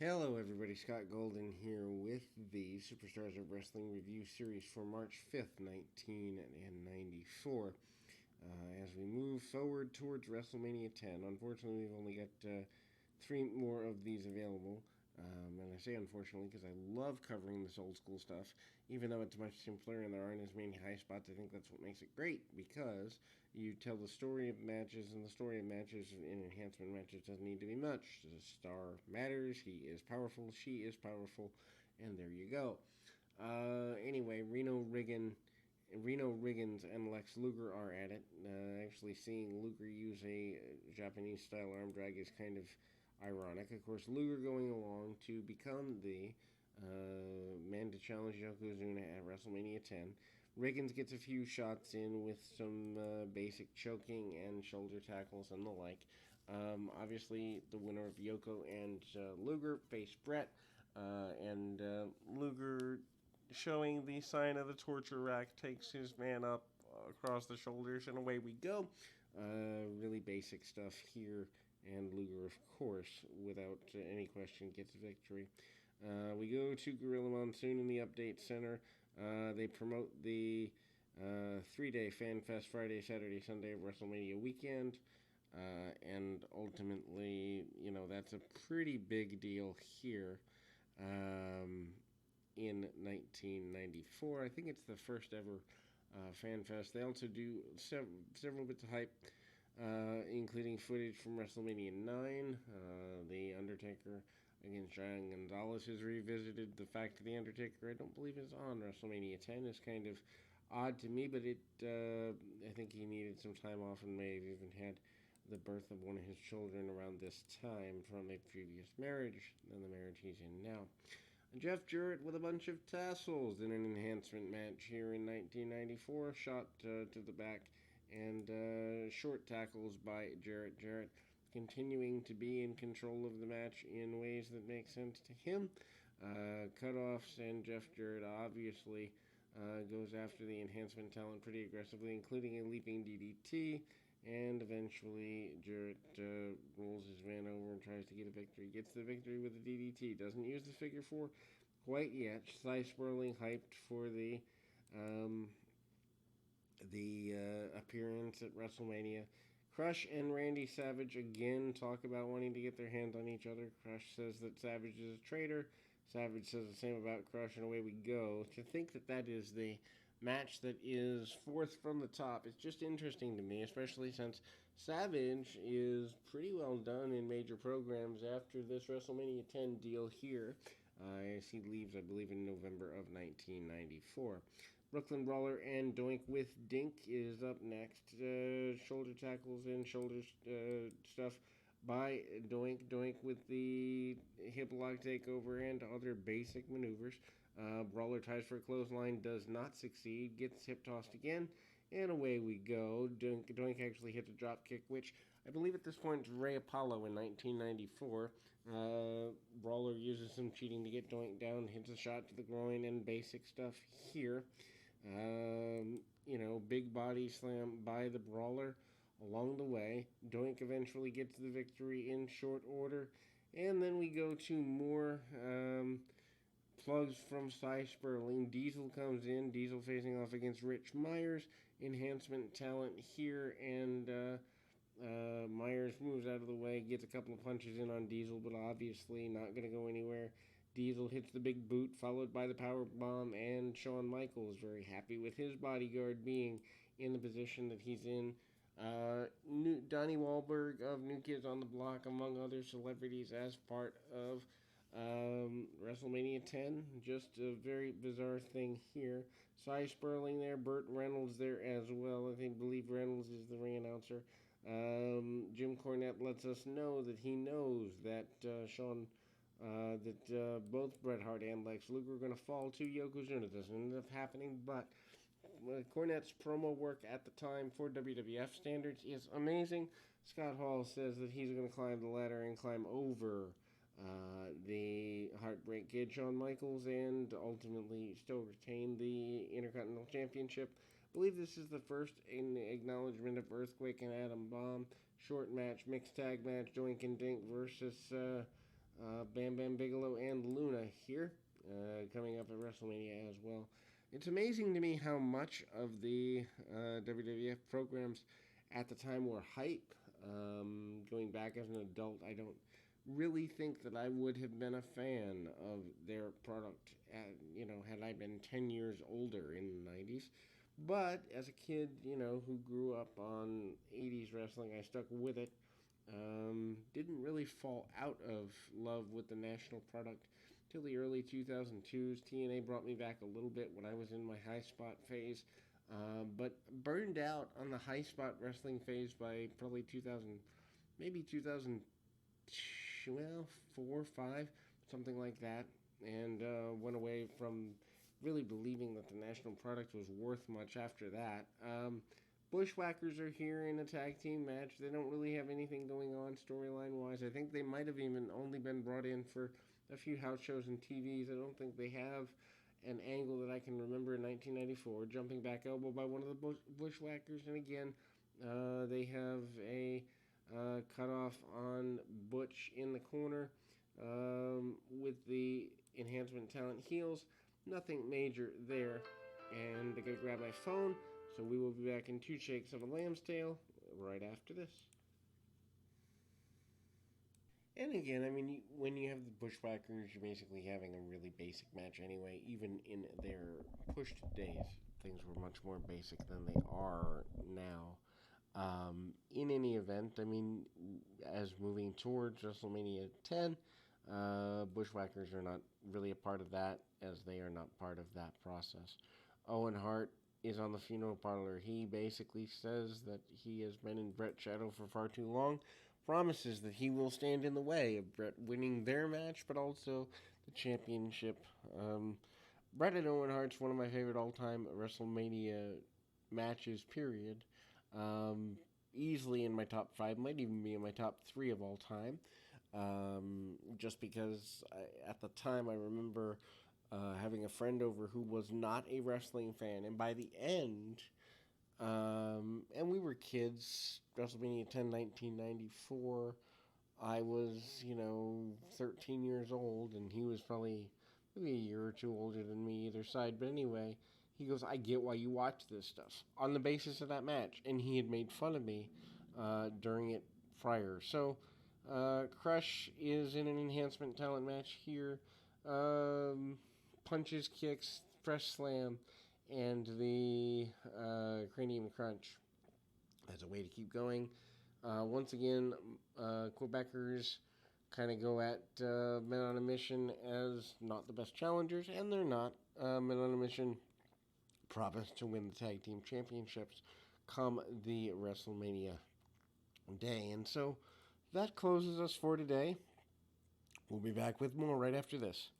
Hello, everybody. Scott Golden here with the Superstars of Wrestling review series for March 5th, 1994. As we move forward towards Wrestlemania 10, unfortunately, we've only got three more of these available. And I say unfortunately because I love covering this old school stuff, even though it's much simpler and there aren't as many high spots. I think that's what makes it great because you tell the story of matches, and the story of matches in enhancement matches doesn't need to be much. The star matters, he is powerful, she is powerful, and there you go. Anyway, Reno Riggins and Lex Luger are at it. Actually, seeing Luger use a Japanese style arm drag is kind of ironic. Of course, Luger going along to become the man to challenge Yokozuna at WrestleMania 10. Riggins gets a few shots in with some basic choking and shoulder tackles and the like. Obviously, the winner of Yoko and Luger face Brett, and Luger, showing the sign of the torture rack, takes his man up across the shoulders, and away we go. Really basic stuff here, and Luger, of course, without any question, gets a victory. We go to Gorilla Monsoon in the Update Center. They promote the 3-day Fan Fest Friday, Saturday, Sunday of WrestleMania weekend. And ultimately, that's a pretty big deal here in 1994. I think it's the first ever Fan Fest. They also do several bits of hype, including footage from WrestleMania 9. The Undertaker against Giant Gonzalez is revisited. The fact that The Undertaker, I don't believe, is on WrestleMania 10 is kind of odd to me, but I think he needed some time off and may have even had the birth of one of his children around this time from a previous marriage than the marriage he's in now. Jeff Jarrett with a bunch of tassels in an enhancement match here in 1994, shot to the back, and short tackles by Jarrett. Jarrett continuing to be in control of the match in ways that make sense to him. Cutoffs, and Jeff Jarrett obviously goes after the enhancement talent pretty aggressively, including a leaping DDT, and eventually Jarrett rolls his man over and tries to get a victory. Gets the victory with a DDT. Doesn't use the figure four quite yet. Cy Sperling hyped for the appearance at WrestleMania. Crush and Randy Savage again talk about wanting to get their hands on each other. Crush says that Savage is a traitor. Savage says the same about Crush, and away we go. To think that that is the match that is fourth from the top, it's just interesting to me, especially since Savage is pretty well done in major programs after this WrestleMania 10 deal here. As he leaves, I believe, in November of 1994. Brooklyn Brawler and Doink with Dink is up next. Shoulder tackles and shoulder stuff by Doink. Doink with the hip lock takeover and other basic maneuvers. Brawler tries for a clothesline, does not succeed, gets hip tossed again, and away we go. Doink actually hits a drop kick, which I believe at this point is Ray Apollo in 1994. Brawler uses some cheating to get Doink down, hits a shot to the groin, and basic stuff here. Big body slam by the Brawler along the way. Doink eventually gets the victory in short order. And then we go to more plugs from Cy Sperling. Diesel comes in. Diesel facing off against Rich Myers. Enhancement talent here. And Myers moves out of the way, gets a couple of punches in on Diesel, but obviously not going to go anywhere. Diesel hits the big boot, followed by the power bomb, and Shawn Michaels very happy with his bodyguard being in the position that he's in. Donnie Wahlberg of New Kids on the Block, among other celebrities, as part of WrestleMania 10. Just a very bizarre thing here. Cy Sperling there, Burt Reynolds there as well. I believe Reynolds is the ring announcer. Jim Cornette lets us know that he knows that both Bret Hart and Lex Luger are going to fall to Yokozuna. It doesn't end up happening, but Cornette's promo work at the time for WWF standards is amazing. Scott Hall says that he's going to climb the ladder and climb over the Heartbreak Kid, Shawn Michaels, and ultimately still retain the Intercontinental Championship. I believe this is the first in acknowledgement of Earthquake and Adam Bomb. Short match, mixed tag match, Doink and Dink versus Bam Bam Bigelow and Luna here, coming up at WrestleMania as well. It's amazing to me how much of the WWF programs at the time were hype. Going back as an adult, I don't really think that I would have been a fan of their product, had I been 10 years older in the 90s. But as a kid, who grew up on 80s wrestling, I stuck with it. Didn't really fall out of love with the national product till the early 2002s. TNA brought me back a little bit when I was in my high spot phase, but burned out on the high spot wrestling phase by probably 2000, maybe 2000, well, 4, 5, something like that, and went away from really believing that the national product was worth much after that. Bushwhackers are here in a tag team match. They don't really have anything going on storyline wise. I think they might have even only been brought in for a few house shows and TVs. I don't think they have an angle that I can remember in 1994. Jumping back elbow by one of the Bushwhackers, and again, they have a cutoff on Butch in the corner with the enhancement talent heels. Nothing major there. And I gotta grab my phone. So we will be back in 2 shakes of a lamb's tail right after this. And again, I mean, when you have the Bushwhackers, you're basically having a really basic match anyway. Even in their pushed days, things were much more basic than they are now. In any event, I mean, as moving towards WrestleMania 10, Bushwhackers are not really a part of that, as they are not part of that process. Owen Hart is on the funeral parlor. He basically says that he has been in Bret's shadow for far too long, promises that he will stand in the way of Bret winning their match, but also the championship. Bret and Owen Hart's one of my favorite all-time WrestleMania matches, period. Easily in my top 5, might even be in my top 3 of all time. Just because at the time I remember having a friend over who was not a wrestling fan, and by the end, and we were kids, WrestleMania 10, 1994, I was, 13 years old, and he was probably maybe a year or two older than me either side, but anyway, he goes, I get why you watch this stuff, on the basis of that match, and he had made fun of me during it prior. So, Crush is in an enhancement talent match here. Punches, kicks, fresh slam, and the cranium crunch as a way to keep going. Once again, Quebecers kind of go at Men on a Mission as not the best challengers, and they're not. Men on a Mission promised to win the tag team championships come the WrestleMania day. And so that closes us for today. We'll be back with more right after this.